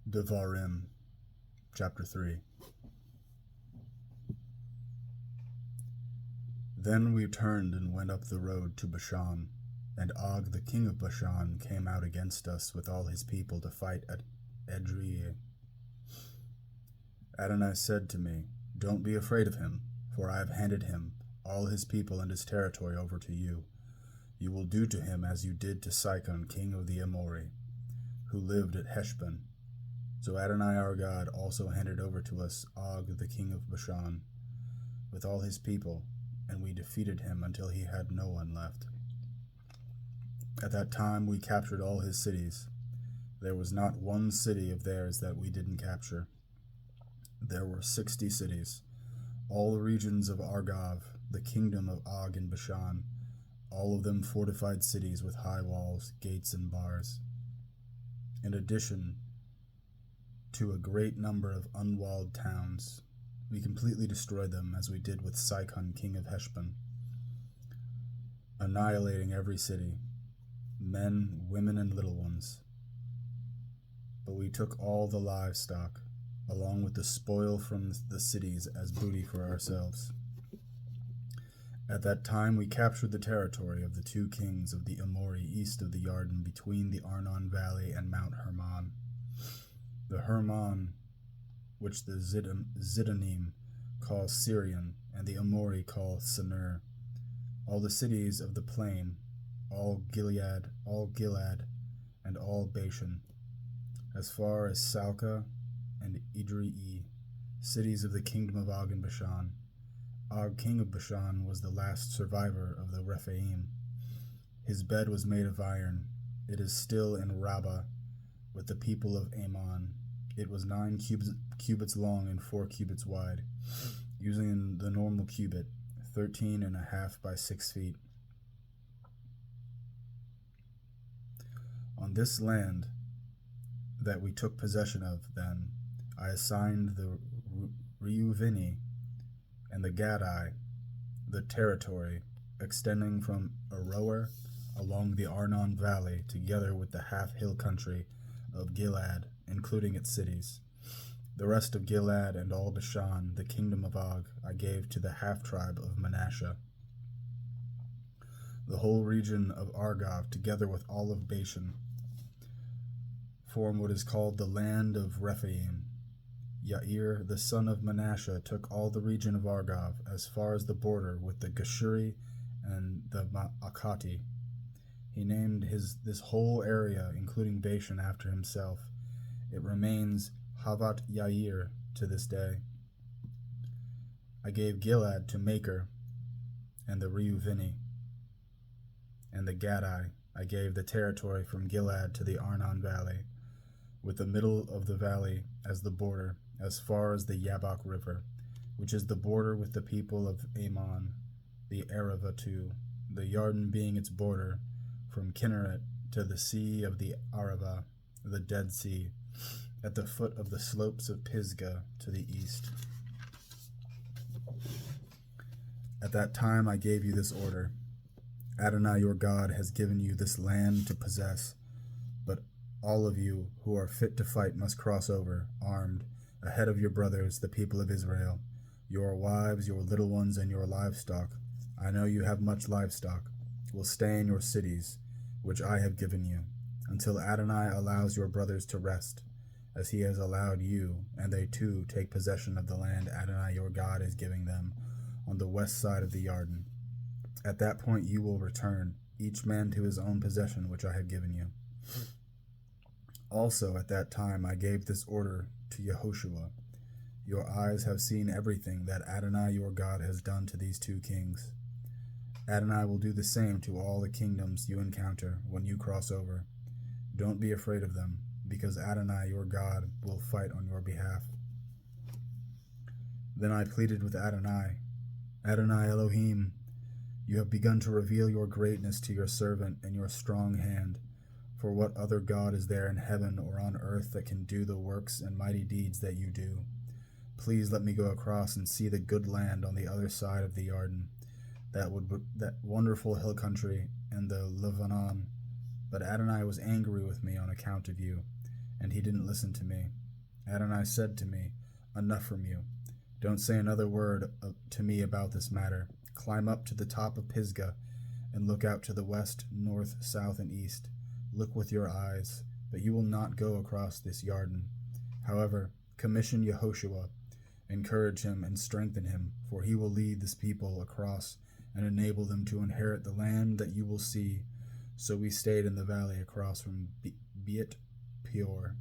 Devarim, chapter 3. Then we turned and went up the road to Bashan, and Og the king of Bashan came out against us with all his people to fight at Edrei. Adonai said to me, "Don't be afraid of him, for I have handed him, all his people and his territory over to you. You will do to him as you did to Sihon king of the Amori, who lived at Heshbon." So Adonai our God also handed over to us Og the king of Bashan, with all his people, and we defeated him until he had no one left. At that time we captured all his cities. There was not one city of theirs that we didn't capture. There were 60 cities, all the regions of Argob, the kingdom of Og in Bashan, all of them fortified cities with high walls, gates, and bars. In addition to a great number of unwalled towns, we completely destroyed them as we did with Sihon king of Heshbon, annihilating every city, men, women, and little ones. But we took all the livestock, along with the spoil from the cities, as booty for ourselves. At that time we captured the territory of the 2 kings of the Amori east of the Yarden, between the Arnon Valley and Mount Hermon. The Hermon, which the Ziddonim call Syrian, and the Amori call Senir, all the cities of the plain, all Gilead, and all Bashan, as far as Salca and Edrei, cities of the kingdom of Og in Bashan. Og king of Bashan was the last survivor of the Rephaim. His bed was made of iron. It is still in Rabbah with the people of Ammon. It was 9 cubits long and 4 cubits wide, using the normal cubit, 13.5 by 6 feet. On this land that we took possession of, then, I assigned the Reuveni and the Gadai the territory extending from Aroer along the Arnon Valley, together with the half-hill country of Gilead, including its cities. The rest of Gilead and all Bashan, the kingdom of Og, I gave to the half-tribe of Manasseh. The whole region of Argob, together with all of Bashan, form what is called the land of Rephaim. Yair, the son of Manasseh, took all the region of Argob as far as the border with the Geshuri and the Ma'akati. He named this whole area, including Bashan, after himself. It remains Havat Yair to this day. I gave Gilead to Makir and the Reuveni, and the Gadai. I gave the territory from Gilead to the Arnon Valley, with the middle of the valley as the border, as far as the Yabok River, which is the border with the people of Ammon, the Arava too, the Yarden being its border, from Kinneret to the sea of the Arava, the Dead Sea, at the foot of the slopes of Pisgah to the east. At that time I gave you this order: Adonai your God has given you this land to possess, but all of you who are fit to fight must cross over, armed, ahead of your brothers, the people of Israel, your wives, your little ones, and your livestock. I know you have much livestock. Will stay in your cities, which I have given you, until Adonai allows your brothers to rest, as he has allowed you, and they too take possession of the land Adonai your God is giving them on the west side of the Yarden. At that point you will return, each man to his own possession which I have given you. Also at that time I gave this order to Yehoshua: Your eyes have seen everything that Adonai your God has done to these 2 kings. Adonai will do the same to all the kingdoms you encounter when you cross over. Don't be afraid of them, because Adonai your God will fight on your behalf. Then I pleaded with Adonai: Adonai Elohim, you have begun to reveal your greatness to your servant and your strong hand. For what other God is there in heaven or on earth that can do the works and mighty deeds that you do? Please let me go across and see the good land on the other side of the Yarden, that wonderful hill country and the Lebanon. But Adonai was angry with me on account of you, and he didn't listen to me. Adonai said to me, "Enough from you. Don't say another word to me about this matter. Climb up to the top of Pisgah and look out to the west, north, south, and east. Look with your eyes, but you will not go across this Yarden. However, commission Yehoshua, encourage him and strengthen him, for he will lead this people across and enable them to inherit the land that you will see." So we stayed in the valley across from Beit Peor.